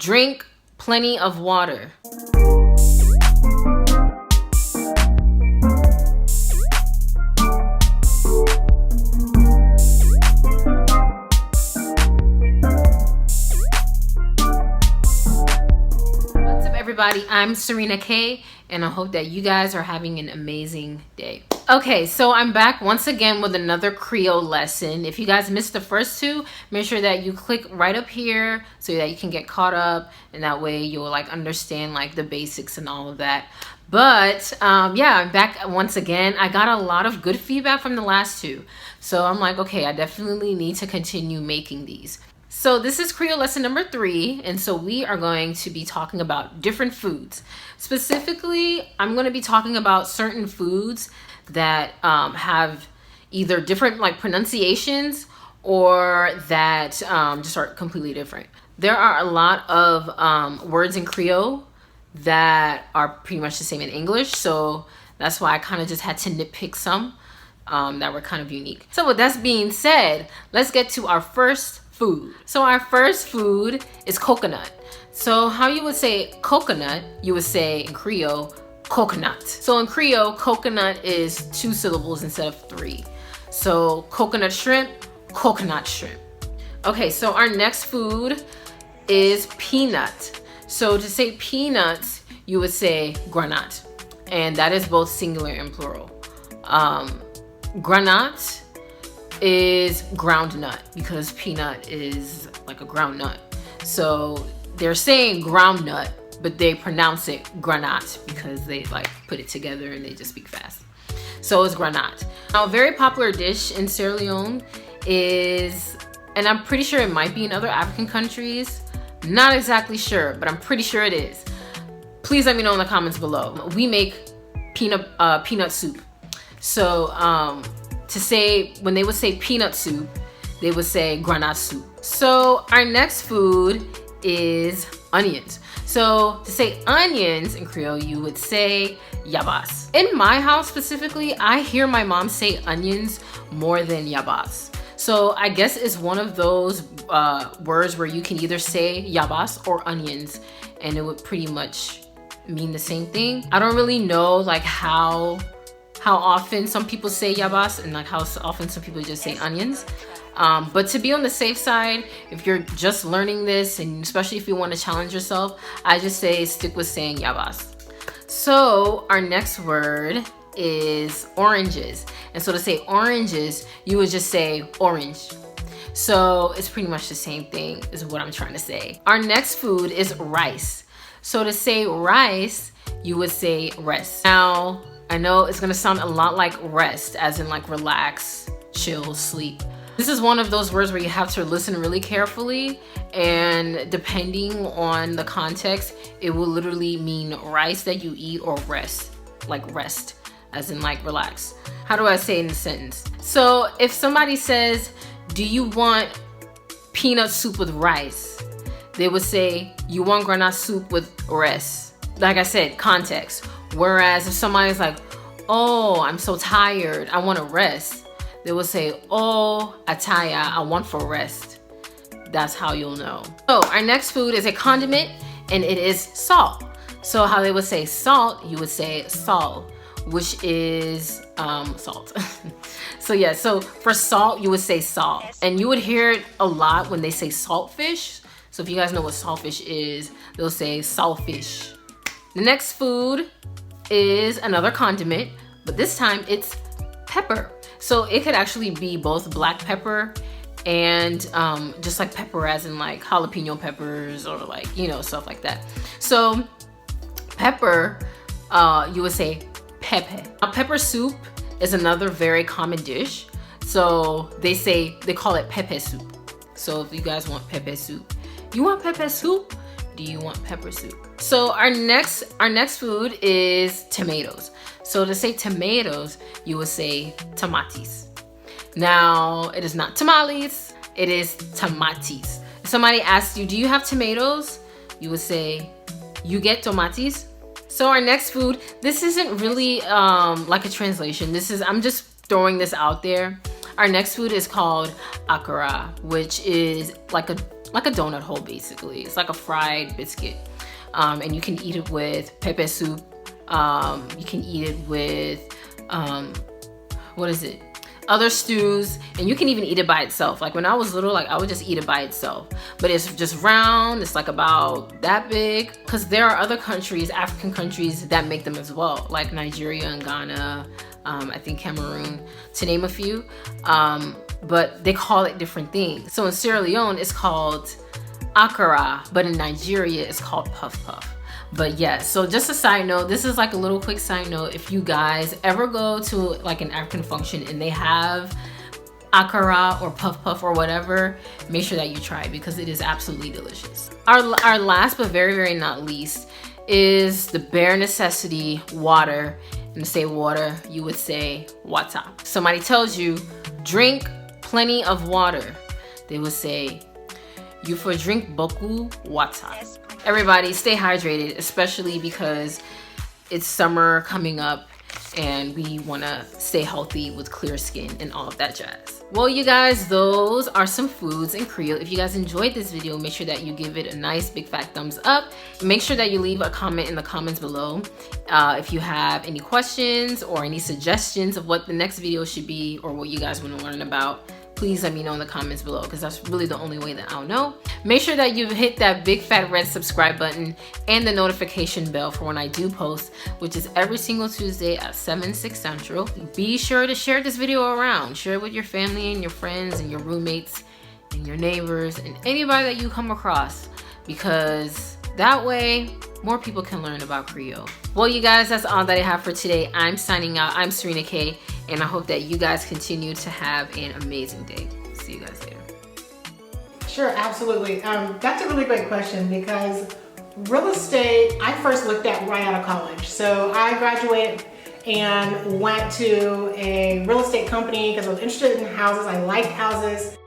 Drink plenty of water. What's up, everybody? I'm Serena K, and I hope that you guys are having an amazing day. Okay, so I'm back once again with another Krio lesson. If you guys missed the first two, make sure that you click right up here so that you can get caught up, and that way you'll like understand like the basics and all of that. But yeah, I'm back once again. I got a lot of good feedback from the last two, so I'm like, okay, I definitely need to continue making these. So this is Krio lesson number 3, and so we are going to be talking about different foods. Specifically, I'm going to be talking about certain foods that have either different like pronunciations or that just are completely different. There are a lot of words in Krio that are pretty much the same in English, so that's why I kind of just had to nitpick some that were kind of unique. So with that being said, let's get to our first food. So our first food is coconut. So how you would say coconut, you would say in Krio, coconut. So in Krio, coconut is 2 syllables instead of 3. So coconut shrimp, coconut shrimp. Okay, so our next food is peanut. So to say peanuts, you would say granat, and that is both singular and plural. Granat is ground nut because peanut is like a ground nut. So they're saying ground nut, but they pronounce it granat because they like put it together and they just speak fast. So it's granat. Now, a very popular dish in Sierra Leone is, and I'm pretty sure it might be in other African countries, not exactly sure, but I'm pretty sure it is. Please let me know in the comments below. We make peanut soup. So to say, when they would say peanut soup, they would say granat soup. So our next food is onions. So to say onions in Creole, you would say yabas. In my house specifically, I hear my mom say onions more than yabas. So I guess it's one of those words where you can either say yabas or onions, and it would pretty much mean the same thing. I don't really know like how often some people say yabas and like how often some people just say onions. But to be on the safe side, if you're just learning this, and especially if you want to challenge yourself, I just say stick with saying yabas. So our next word is oranges. And so to say oranges, you would just say orange. So it's pretty much the same thing is what I'm trying to say. Our next food is rice. So to say rice, you would say rest. Now, I know it's gonna sound a lot like rest, as in like relax, chill, sleep. This is one of those words where you have to listen really carefully, and depending on the context, it will literally mean rice that you eat or rest, like rest, as in like relax. How do I say it in a sentence? So if somebody says, do you want peanut soup with rice? They would say, you want granat soup with rest. Like I said, context. Whereas if somebody's like, oh, I'm so tired, I want to rest, they will say, oh, ataya, I want for rest. That's how you'll know. So our next food is a condiment, and it is salt. So how they would say salt, you would say sal, which is salt. So yeah, so for salt, you would say sal. And you would hear it a lot when they say saltfish. So if you guys know what saltfish is, they'll say saltfish. The next food is another condiment, but this time it's pepper. So it could actually be both black pepper and just like pepper as in like jalapeno peppers or like, you know, stuff like that. So pepper, you would say pepe. Now, pepper soup is another very common dish. So they call it pepe soup. So if you guys want pepe soup, you want pepe soup? Do you want pepper soup? So our next food is tomatoes. So to say tomatoes, you would say tomates. Now, it is not tamales, it is tomates. If somebody asks you, do you have tomatoes? You would say, you get tomates. So our next food, this isn't really like a translation. I'm just throwing this out there. Our next food is called akara, which is like a donut hole basically. It's like a fried biscuit. And you can eat it with pepe soup. You can eat it with, other stews, and you can even eat it by itself. Like when I was little, like I would just eat it by itself. But it's just round, it's like about that big. Because there are other countries, African countries, that make them as well. Like Nigeria and Ghana, I think Cameroon, to name a few. But they call it different things. So in Sierra Leone, it's called akara, but in Nigeria, it's called puff puff. But yeah, so just a side note, this is like a little quick side note. If you guys ever go to like an African function and they have akara or puff puff or whatever, make sure that you try it because it is absolutely delicious. Our last but very, very not least is the bare necessity water. And to say water, you would say wata. Somebody tells you, drink plenty of water. They would say, you for drink boku wata. Everybody stay hydrated, especially because it's summer coming up and we want to stay healthy with clear skin and all of that jazz. Well, you guys, those are some foods in Creole. If you guys enjoyed this video, make sure that you give it a nice big fat thumbs up. Make sure that you leave a comment in the comments below if you have any questions or any suggestions of what the next video should be or what you guys want to learn about. Please let me know in the comments below because that's really the only way that I'll know. Make sure that you hit that big fat red subscribe button and the notification bell for when I do post, which is every single Tuesday at 7/6 Central. Be sure to share this video around. Share it with your family and your friends and your roommates and your neighbors and anybody that you come across, because that way more people can learn about Creole. Well, you guys, that's all that I have for today. I'm signing out. I'm Serena K, and I hope that you guys continue to have an amazing day. See you guys later. Sure, absolutely. That's a really great question because real estate, I first looked at right out of college. So I graduated and went to a real estate company because I was interested in houses. I liked houses.